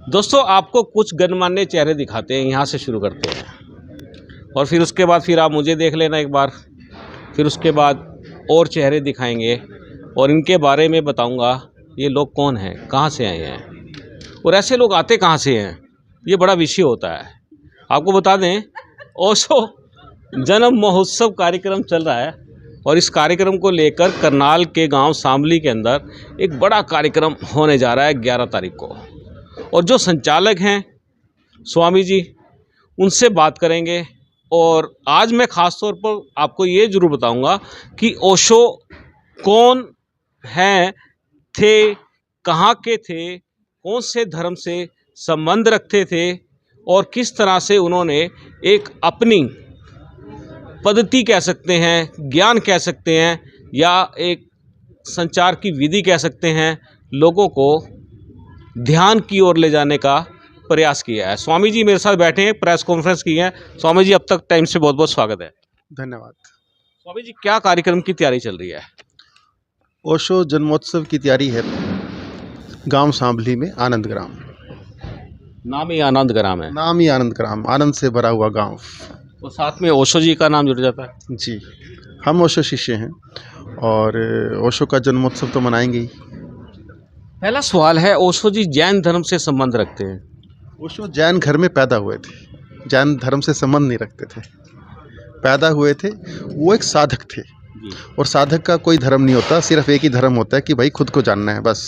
दोस्तों आपको कुछ गणमान्य चेहरे दिखाते हैं, यहाँ से शुरू करते हैं और फिर उसके बाद फिर आप मुझे देख लेना एक बार, फिर उसके बाद और चेहरे दिखाएंगे और इनके बारे में बताऊंगा ये लोग कौन हैं, कहाँ से आए हैं और ऐसे लोग आते कहाँ से हैं, ये बड़ा विषय होता है। आपको बता दें ओशो जन्म महोत्सव कार्यक्रम चल रहा है और इस कार्यक्रम को लेकर करनाल के गांव शामली के अंदर एक बड़ा कार्यक्रम होने जा रहा है 11 तारीख को। और जो संचालक हैं स्वामी जी, उनसे बात करेंगे। और आज मैं ख़ास तौर पर आपको ये ज़रूर बताऊंगा कि ओशो कौन हैं, थे, कहाँ के थे, कौन से धर्म से संबंध रखते थे और किस तरह से उन्होंने एक अपनी पद्धति कह सकते हैं, ज्ञान कह सकते हैं या एक संचार की विधि कह सकते हैं, लोगों को ध्यान की ओर ले जाने का प्रयास किया है। स्वामी जी मेरे साथ बैठे हैं, प्रेस कॉन्फ्रेंस की है। स्वामी जी अब तक टाइम से बहुत बहुत स्वागत है। धन्यवाद। स्वामी जी क्या कार्यक्रम की तैयारी चल रही है? ओशो जन्मोत्सव की तैयारी है गांव शामली में, आनंद ग्राम। नाम ही आनंद ग्राम है। नाम ही आनंद ग्राम, आनंद से भरा हुआ गांव। और साथ में ओशो जी का नाम जुड़ जाता है। जी, हम ओशो शिष्य हैं और ओशो का जन्मोत्सव तो मनाएंगे ही। पहला सवाल है, ओशो जी जैन धर्म से संबंध रखते हैं। ओशो जैन घर में पैदा हुए थे, जैन धर्म से संबंध नहीं रखते थे, पैदा हुए थे। वो एक साधक थे और साधक का कोई धर्म नहीं होता, सिर्फ एक ही धर्म होता है कि भाई खुद को जानना है बस।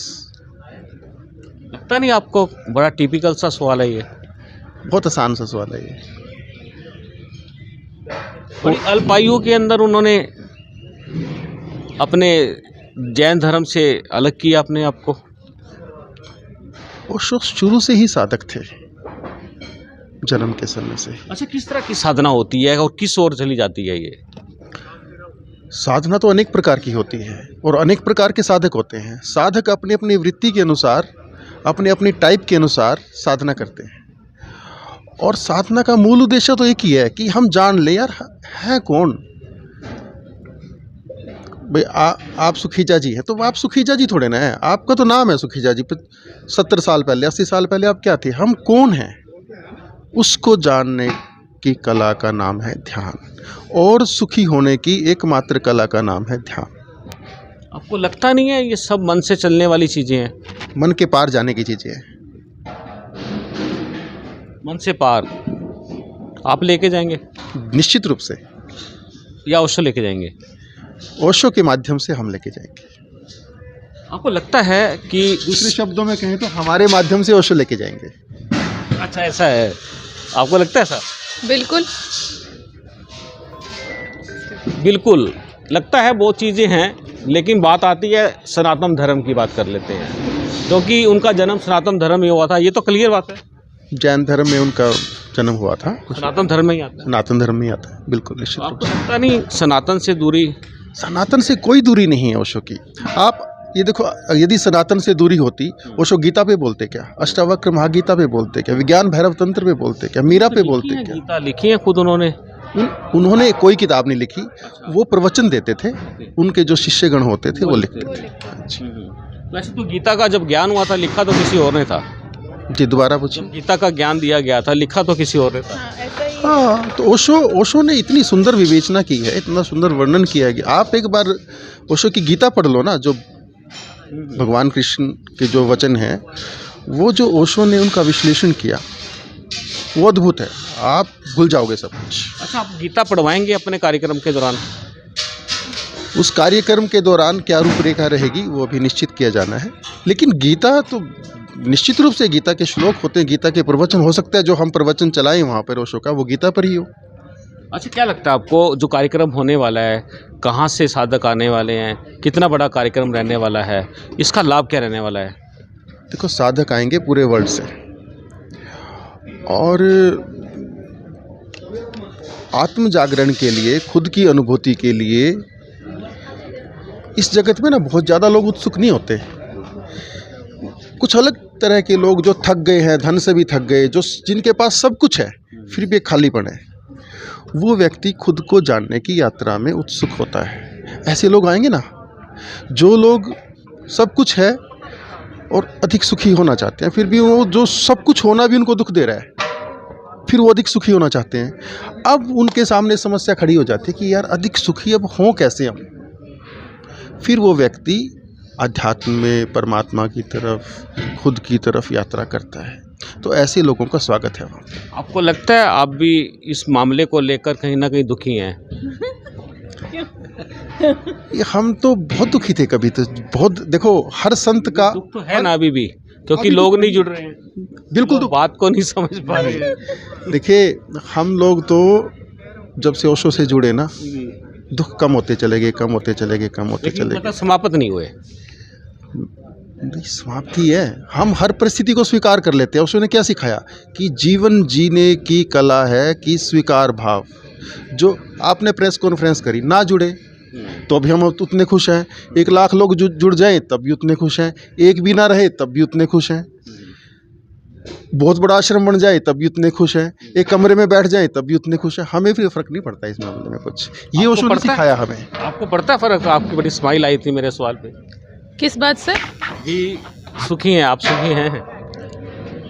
लगता नहीं आपको बड़ा टिपिकल सा सवाल है ये? बहुत आसान सा सवाल है ये। बड़ी अल्पायु के अंदर उन्होंने अपने जैन धर्म से अलग किया अपने आप को। ओशो शुरू से ही साधक थे, जन्म के समय से। अच्छा, किस तरह की साधना होती है और किस ओर चली जाती है ये? साधना तो अनेक प्रकार की होती है और अनेक प्रकार के साधक होते हैं। साधक अपनी अपनी वृत्ति के अनुसार, अपने अपनी टाइप के अनुसार साधना करते हैं और साधना का मूल उद्देश्य तो एक ही है कि हम जान ले यार है कौन। भाई आप सुखीजा जी हैं तो आप सुखीजा जी थोड़े ना है, आपका तो नाम है सुखीजा जी। 70 साल पहले, 80 साल पहले आप क्या थे? हम कौन हैं, उसको जानने की कला का नाम है ध्यान और सुखी होने की एकमात्र कला का नाम है ध्यान। आपको लगता नहीं है ये सब मन से चलने वाली चीज़ें हैं? मन के पार जाने की चीज़ें हैं। मन से पार आप लेके जाएंगे? निश्चित रूप से। या ओशो लेके जाएंगे? ओशो के माध्यम से हम लेके जाएंगे। आपको लगता है कि दूसरे शब्दों में कहें तो हमारे माध्यम से ओशो लेके जाएंगे। अच्छा, ऐसा है? आपको लगता है ऐसा? बिल्कुल बिल्कुल लगता है, बहुत चीज़ें हैं, लेकिन बात आती है सनातन धर्म की। बात कर लेते हैं क्योंकि उनका जन्म सनातन धर्म में हुआ था, ये तो क्लियर बात है। जैन धर्म में उनका जन्म हुआ था, सनातन धर्म में ही आता है। सनातन धर्म में ही आता है, बिल्कुल निश्चित रूप आपको लगता नहीं सनातन से दूरी? सनातन से कोई दूरी नहीं है ओशो की। आप ये देखो, यदि सनातन से दूरी होती, ओशो गीता पे बोलते क्या, अष्टावक्र महागीता पे बोलते क्या, विज्ञान भैरव तंत्र पे बोलते क्या, मीरा पे बोलते क्या? गीता लिखी है खुद उन्होंने? उन्होंने कोई किताब नहीं लिखी, वो प्रवचन देते थे, उनके जो शिष्यगण होते थे वो लिखते थे। वैसे तो गीता का जब ज्ञान हुआ था, लिखा तो किसी और ने था। जी, दोबारा पूछिए। गीता का ज्ञान दिया गया था, लिखा तो किसी और ने था। हाँ, तो ओशो ने इतनी सुंदर विवेचना की है, इतना सुंदर वर्णन किया है कि आप एक बार ओशो की गीता पढ़ लो ना, जो भगवान कृष्ण के जो वचन हैं, वो जो ओशो ने उनका विश्लेषण किया वो अद्भुत है, आप भूल जाओगे सब कुछ। अच्छा, आप गीता पढ़वाएंगे अपने कार्यक्रम के दौरान? उस कार्यक्रम के दौरान क्या रूपरेखा रहेगी वो अभी निश्चित किया जाना है, लेकिन गीता तो निश्चित रूप से, गीता के श्लोक होते हैं, गीता के प्रवचन हो सकता है जो हम प्रवचन चलाएं वहाँ पर ओशो का, वो गीता पर ही हो। अच्छा, क्या लगता है आपको जो कार्यक्रम होने वाला है, कहाँ से साधक आने वाले हैं, कितना बड़ा कार्यक्रम रहने वाला है, इसका लाभ क्या रहने वाला है? देखो, साधक आएंगे पूरे वर्ल्ड से और आत्म जागरण के लिए, खुद की अनुभूति के लिए इस जगत में ना बहुत ज़्यादा लोग उत्सुक नहीं होते। कुछ अलग तरह के लोग जो थक गए हैं, धन से भी थक गए, जो जिनके पास सब कुछ है फिर भी खालीपन है, वो व्यक्ति खुद को जानने की यात्रा में उत्सुक होता है। ऐसे लोग आएंगे ना, जो लोग सब कुछ है और अधिक सुखी होना चाहते हैं, फिर भी वो जो सब कुछ होना भी उनको दुख दे रहा है, फिर वो अधिक सुखी होना चाहते हैं। अब उनके सामने समस्या खड़ी हो जाती है कि यार अधिक सुखी अब हों कैसे हम। फिर वो व्यक्ति अध्यात्म में परमात्मा की तरफ, खुद की तरफ यात्रा करता है। तो ऐसे लोगों का स्वागत है वहाँ। आपको लगता है आप भी इस मामले को लेकर कहीं ना कहीं दुखी हैं? ये हम तो बहुत दुखी थे कभी, तो बहुत, देखो हर संत का दुख तो है ना अभी भी, क्योंकि लोग नहीं जुड़ रहे हैं, बिल्कुल लोग बात को नहीं समझ पा रहे हैं। देखिए हम लोग तो जब से ओशो से जुड़े ना, दुख कम होते चले गए, कम होते चले गए, कम होते लेकिन चले गए। मतलब समाप्त नहीं हुए। नहीं, समाप्ति है। हम हर परिस्थिति को स्वीकार कर लेते हैं। उसने क्या सिखाया कि जीवन जीने की कला है कि स्वीकार भाव। जो आपने प्रेस कॉन्फ्रेंस करी, ना जुड़े तो भी हम उतने खुश हैं। 1 लाख लोग जुड़ जाएं तब भी उतने खुश हैं। एक भी ना रहे तब भी उतने खुश हैं। बहुत बड़ा आश्रम बन जाए तब भी उतने खुश हैं। एक कमरे में बैठ जाए तब भी उतने खुश हैं। हमें फिर फर्क नहीं पड़ता इस मामले में कुछ। ये ओशो ने सिखाया हमें। आपको पड़ता है फर्क? आपकी बड़ी स्माइल आई थी मेरे सवाल पे। किस बात से? कि सुखी हैं आप, सुखी हैं?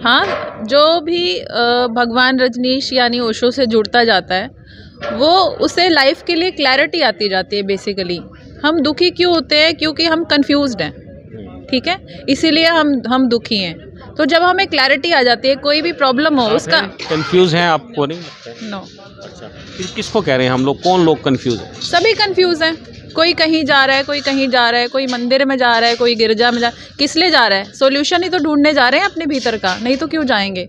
हाँ, जो भी भगवान रजनीश यानी ओशो से जुड़ता जाता है वो उसे लाइफ के लिए क्लैरिटी आती जाती है। बेसिकली हम दुखी क्यों होते हैं? क्योंकि हम कंफ्यूज्ड हैं, ठीक है, इसीलिए हम दुखी हैं। तो जब हमें क्लैरिटी आ जाती है, कोई भी प्रॉब्लम हो उसका। कंफ्यूज हैं आपको नहीं लगता है? नो। अच्छा, फिर किसको कह रहे हैं हम लोग? कौन लोग कंफ्यूज हैं? सभी कंफ्यूज हैं। कोई कहीं जा रहा है, कोई कहीं जा रहा है, कोई मंदिर में जा रहा है, कोई गिरजा में किस लिए जा रहा है? सॉल्यूशन ही तो ढूंढने जा रहे हैं अपने भीतर का, नहीं तो क्यों जाएंगे?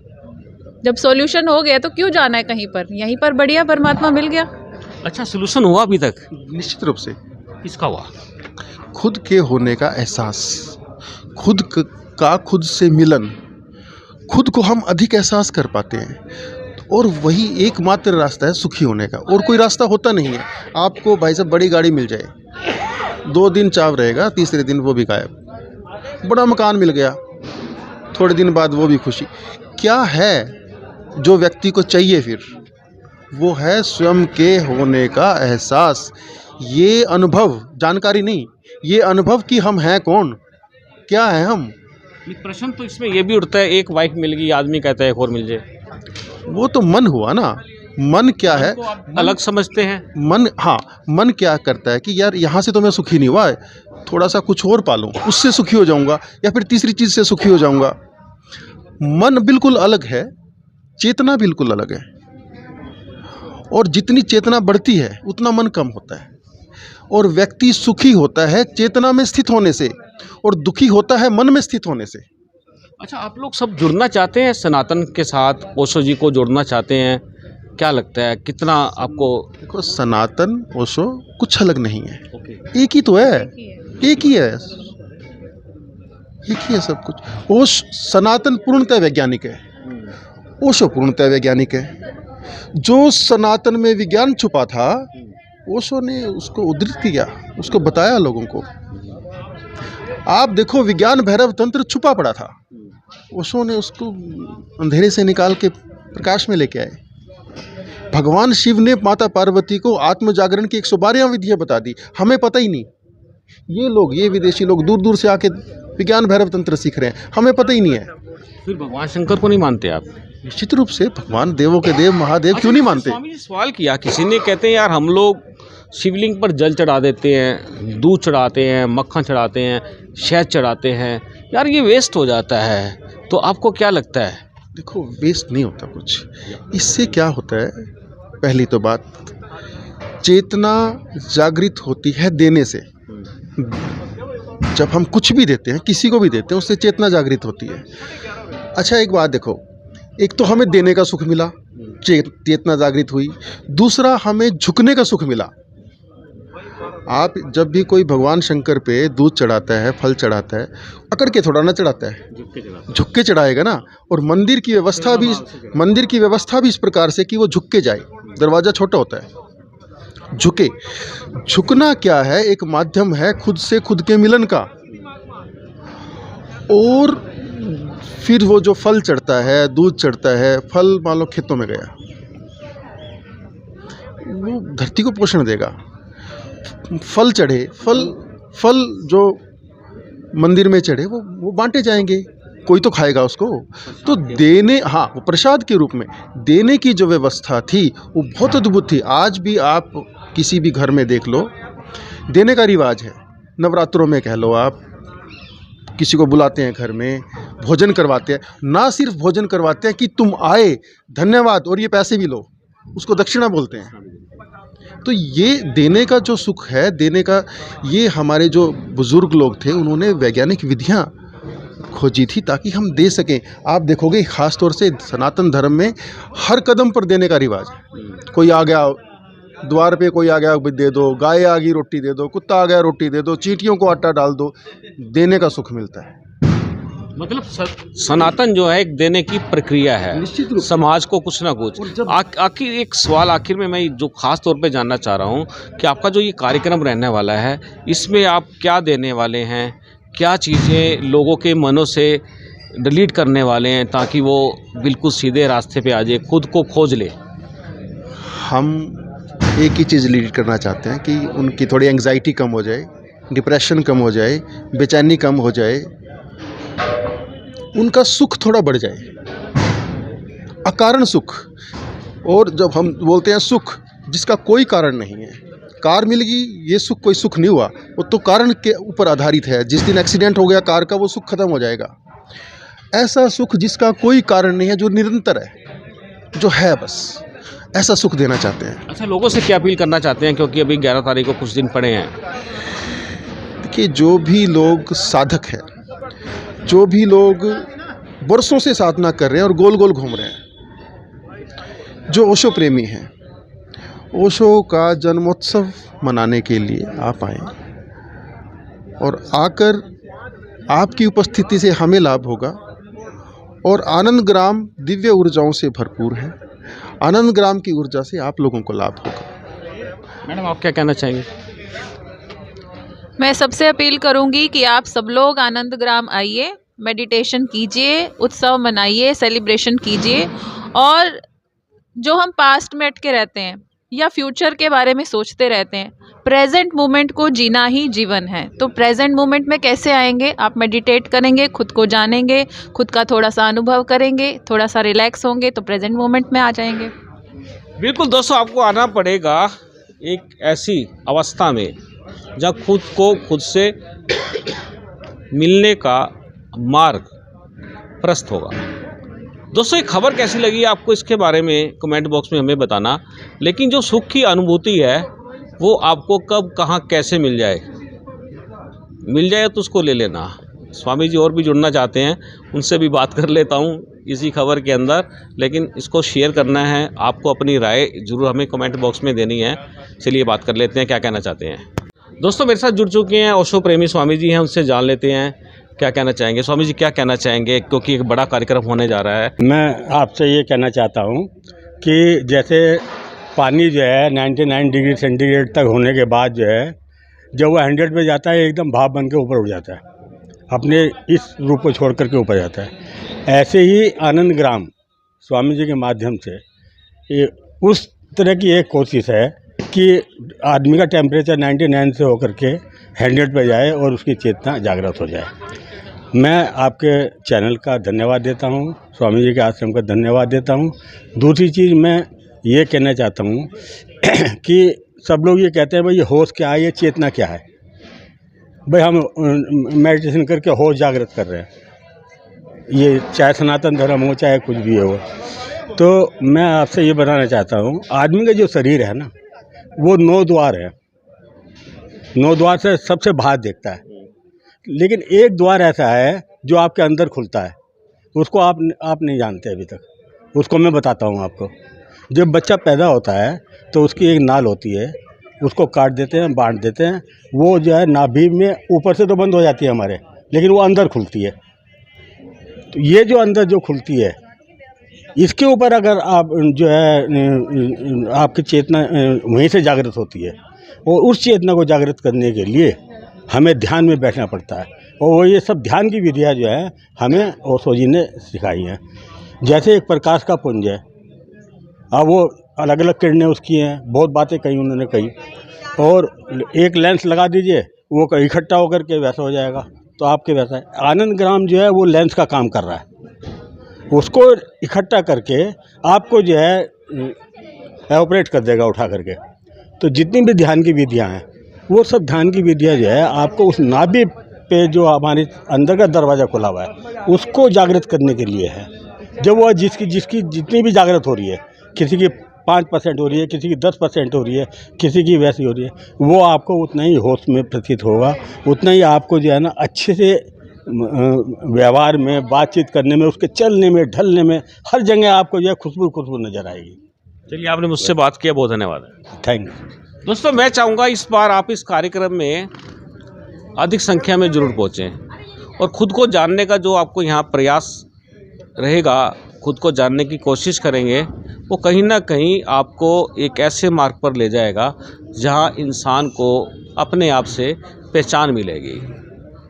जब सॉल्यूशन हो गया तो क्यों जाना है कहीं पर? यहीं पर बढ़िया परमात्मा मिल गया। अच्छा, सोल्यूशन हुआ अभी तक? निश्चित रूप से। किसका हुआ? खुद के होने का एहसास, का खुद से मिलन, खुद को हम अधिक एहसास कर पाते हैं। और वही एकमात्र रास्ता है सुखी होने का। और कोई रास्ता होता नहीं है। आपको भाई साहब बड़ी गाड़ी मिल जाए, 2 दिन चाव रहेगा, तीसरे दिन वो भी गायब। बड़ा मकान मिल गया, थोड़े दिन बाद वो भी खुशी। क्या है जो व्यक्ति को चाहिए? फिर वो है स्वयं के होने का एहसास। ये अनुभव, जानकारी नहीं, ये अनुभव कि हम हैं कौन, क्या है हम। प्रश्न तो इसमें ये भी उठता है, एक वाइफ मिल गई, आदमी कहता है एक और मिल जाए। वो तो मन हुआ ना। मन क्या है? तो आप अलग समझते हैं। मन, हाँ, मन क्या करता है कि यार यहाँ से तो मैं सुखी नहीं हुआ है, थोड़ा सा कुछ और पालूं, उससे सुखी हो जाऊंगा, या फिर तीसरी चीज से सुखी हो जाऊंगा। मन बिल्कुल अलग है, चेतना बिल्कुल अलग है। और जितनी चेतना बढ़ती है उतना मन कम होता है। और व्यक्ति सुखी होता है चेतना में स्थित होने से, और दुखी होता है मन में स्थित होने से। अच्छा, आप लोग सब जुड़ना चाहते हैं सनातन के साथ, ओशो जी को जोड़ना चाहते हैं, क्या लगता है कितना आपको? देखो, सनातन ओशो कुछ अलग नहीं है। एक ही तो है, एक ही है, एक ही है सब कुछ। सनातन पूर्णतः वैज्ञानिक है, ओशो पूर्णतः वैज्ञानिक है। जो सनातन में विज्ञान छुपा था, ओशो ने उसको उद्धृत किया, उसको बताया लोगों को। आप देखो, विज्ञान भैरव तंत्र छुपा पड़ा था, ओशो ने उसको अंधेरे से निकाल के प्रकाश में लेके आए। भगवान शिव ने माता पार्वती को आत्म जागरण की 112 विधियां बता दी, हमें पता ही नहीं। ये विदेशी लोग दूर दूर से आके विज्ञान भैरव तंत्र सीख रहे हैं, हमें पता ही नहीं है। फिर भगवान शंकर को नहीं मानते आप? निश्चित रूप से भगवान देवों के देव महादेव क्यों नहीं मानते? स्वामी जी सवाल किया किसी ने, कहते हैं यार हम लोग शिवलिंग पर जल चढ़ा देते हैं, दूध चढ़ाते हैं, मक्खन चढ़ाते हैं, शहद चढ़ाते हैं, यार ये वेस्ट हो जाता है, तो आपको क्या लगता है? देखो, वेस्ट नहीं होता कुछ। इससे क्या होता है, पहली तो बात, चेतना जागृत होती है देने से। जब हम कुछ भी देते हैं, किसी को भी देते हैं, उससे चेतना जागृत होती है। अच्छा, एक बात देखो, एक तो हमें देने का सुख मिला, चेतना जागृत हुई। दूसरा, हमें झुकने का सुख मिला। आप जब भी कोई भगवान शंकर पे दूध चढ़ाता है, फल चढ़ाता है, अकड़ के थोड़ा ना चढ़ाता है, झुक के चढ़ाएगा ना। और मंदिर की व्यवस्था भी इस प्रकार से कि वो झुक के जाए, दरवाज़ा छोटा होता है, झुके। झुकना क्या है? एक माध्यम है खुद से खुद के मिलन का। और फिर वो जो फल चढ़ता है, दूध चढ़ता है, फल मान लो खेतों में गया, वो धरती को पोषण देगा। फल चढ़े, फल जो मंदिर में चढ़े वो बांटे जाएंगे, कोई तो खाएगा उसको। तो देने, हाँ, वो प्रसाद के रूप में देने की जो व्यवस्था थी वो बहुत अद्भुत थी। आज भी आप किसी भी घर में देख लो, देने का रिवाज है। नवरात्रों में कह लो, आप किसी को बुलाते हैं घर में, भोजन करवाते हैं, ना सिर्फ भोजन करवाते हैं कि तुम आए, धन्यवाद, और ये पैसे भी लो, उसको दक्षिणा बोलते हैं। तो ये देने का जो सुख है, देने का, ये हमारे जो बुजुर्ग लोग थे उन्होंने वैज्ञानिक विधियाँ खोजी थी ताकि हम दे सकें। आप देखोगे ख़ास तौर से सनातन धर्म में हर कदम पर देने का रिवाज है। कोई आ गया द्वार पे, कोई आ गया दे दो, गाय आ गई रोटी दे दो, कुत्ता आ गया रोटी दे दो, चींटियों को आटा डाल दो, देने का सुख मिलता है। मतलब सनातन जो है एक देने की प्रक्रिया है, निश्चित रूप से। समाज को कुछ ना कुछ। आखिर एक सवाल आखिर में मैं जो खास तौर पे जानना चाह रहा हूँ कि आपका जो ये कार्यक्रम रहने वाला है, इसमें आप क्या देने वाले हैं, क्या चीज़ें लोगों के मनों से डिलीट करने वाले हैं ताकि वो बिल्कुल सीधे रास्ते पे आ जाए, खुद को खोज ले? हम एक ही चीज़ लीड करना चाहते हैं कि उनकी थोड़ी एंग्जाइटी कम हो जाए, डिप्रेशन कम हो जाए, बेचैनी कम हो जाए, उनका सुख थोड़ा बढ़ जाए, अकारण सुख। और जब हम बोलते हैं सुख जिसका कोई कारण नहीं है, कार मिल गई, ये सुख कोई सुख नहीं हुआ, वो तो कारण के ऊपर आधारित है। जिस दिन एक्सीडेंट हो गया कार का, वो सुख खत्म हो जाएगा। ऐसा सुख जिसका कोई कारण नहीं है, जो निरंतर है, जो है, बस ऐसा सुख देना चाहते हैं। अच्छा, लोगों से क्या अपील करना चाहते हैं, क्योंकि अभी 11 तारीख को कुछ दिन पड़े हैं? देखिए, जो भी लोग साधक हैं, जो भी लोग बरसों से साधना कर रहे हैं और गोल गोल घूम रहे हैं, जो ओशो प्रेमी हैं, ओशो का जन्मोत्सव मनाने के लिए आप आएं, और आकर आपकी उपस्थिति से हमें लाभ होगा। और आनंद ग्राम दिव्य ऊर्जाओं से भरपूर है, आनंद ग्राम की ऊर्जा से आप लोगों को लाभ होगा। मैडम, आप क्या कहना चाहेंगे? मैं सबसे अपील करूंगी कि आप सब लोग आनंद ग्राम आइए, मेडिटेशन कीजिए, उत्सव मनाइए, सेलिब्रेशन कीजिए। और जो हम पास्ट में अटके रहते हैं या फ्यूचर के बारे में सोचते रहते हैं, प्रेजेंट मोमेंट को जीना ही जीवन है। तो प्रेजेंट मोमेंट में कैसे आएंगे? आप मेडिटेट करेंगे, खुद को जानेंगे, खुद का थोड़ा सा अनुभव करेंगे, थोड़ा सा रिलैक्स होंगे, तो प्रेजेंट मोमेंट में आ जाएंगे। बिल्कुल दोस्तों, आपको आना पड़ेगा एक ऐसी अवस्था में जहाँ खुद को खुद से मिलने का मार्ग प्रशस्त होगा। दोस्तों, ये खबर कैसी लगी आपको, इसके बारे में कमेंट बॉक्स में हमें बताना। लेकिन जो सुख की अनुभूति है वो आपको कब, कहाँ, कैसे मिल जाए तो उसको ले लेना। स्वामी जी और भी जुड़ना चाहते हैं, उनसे भी बात कर लेता हूँ इसी खबर के अंदर। लेकिन इसको शेयर करना है, आपको अपनी राय जरूर हमें कमेंट बॉक्स में देनी है। चलिए बात कर लेते हैं, क्या कहना चाहते हैं। दोस्तों, मेरे साथ जुड़ चुके हैं ओशो प्रेमी स्वामी जी हैं, उनसे जान लेते हैं क्या कहना चाहेंगे। स्वामी जी, क्या कहना चाहेंगे, क्योंकि एक बड़ा कार्यक्रम होने जा रहा है। मैं आपसे ये कहना चाहता हूँ कि जैसे पानी जो है 99 डिग्री सेंटीग्रेड तक होने के बाद जो है, जब वो 100 पे जाता है, एकदम भाप बन के ऊपर उठ जाता है, अपने इस रूप को छोड़ करके ऊपर जाता है। ऐसे ही आनंद ग्राम स्वामी जी के माध्यम से ये उस तरह की एक कोशिश है कि आदमी का टेम्परेचर 99 से होकर के 100 पे जाए और उसकी चेतना जागृत हो जाए। मैं आपके चैनल का धन्यवाद देता हूँ, स्वामी जी के आश्रम का धन्यवाद देता हूँ। दूसरी चीज़ मैं ये कहना चाहता हूँ कि सब लोग ये कहते हैं भाई ये होश क्या है, ये चेतना क्या है। भाई हम मेडिटेशन करके होश जागृत कर रहे हैं, ये चाहे सनातन धर्म हो चाहे कुछ भी हो। तो मैं आपसे ये बताना चाहता हूँ, आदमी का जो शरीर है ना, वो 9 द्वार है, 9 द्वार से सबसे बाहर देखता है। लेकिन एक द्वार ऐसा है जो आपके अंदर खुलता है, उसको आप नहीं जानते अभी तक। उसको मैं बताता हूँ आपको। जब बच्चा पैदा होता है तो उसकी एक नाल होती है, उसको काट देते हैं, बांट देते हैं, वो जो है नाभि में ऊपर से तो बंद हो जाती है हमारे, लेकिन वो अंदर खुलती है। तो ये जो अंदर जो खुलती है, इसके ऊपर अगर आप जो है आपकी चेतना वहीं से जागृत होती है, और उस चेतना को जागृत करने के लिए हमें ध्यान में बैठना पड़ता है। और वो ये सब ध्यान की विधियाँ जो है हमें ओशो जी ने सिखाई हैं। जैसे एक प्रकाश का पुंज है, अब वो अलग अलग किरणें उसकी हैं, बहुत बातें कही उन्होंने कही, और एक लेंस लगा दीजिए, वो इकट्ठा होकर के वैसा हो जाएगा। तो आपके वैसा है। आनंद ग्राम जो है वो लेंस का काम कर रहा है, उसको इकट्ठा करके आपको जो है एवोपरेट कर देगा उठा करके। तो जितनी भी ध्यान की विधियाँ हैं वो सब ध्यान की विधियाँ जो है आपको उस नाभि पे जो हमारे अंदर का दरवाज़ा खुला हुआ है उसको जागृत करने के लिए है। जब वह जिसकी जितनी भी जागृत हो रही है, किसी की 5% हो रही है, किसी की 10% हो रही है, किसी की वैसी हो रही है, वो आपको उतना ही होश में प्रतीत होगा, उतना ही आपको जो है ना अच्छे से व्यवहार में, बातचीत करने में, उसके चलने में, ढलने में, हर जगह आपको जो है खुशबू नज़र आएगी। चलिए, आपने मुझसे बात किया, बहुत धन्यवाद। Thank you. दोस्तों, मैं चाहूँगा इस बार आप इस कार्यक्रम में अधिक संख्या में ज़रूर पहुँचें और ख़ुद को जानने का जो आपको यहाँ प्रयास रहेगा, खुद को जानने की कोशिश करेंगे, वो कहीं ना कहीं आपको एक ऐसे मार्ग पर ले जाएगा जहाँ इंसान को अपने आप से पहचान मिलेगी।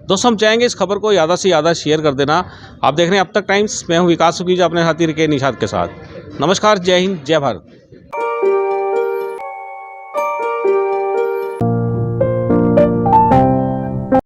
दोस्तों, हम चाहेंगे इस खबर को ज़्यादा से ज़्यादा शेयर कर देना। आप देख रहे हैं अब तक टाइम्स, मैं हूँ विकास सुखीजा, अपने साथी रिके निषाद के साथ। नमस्कार, जय हिंद, जय भारत।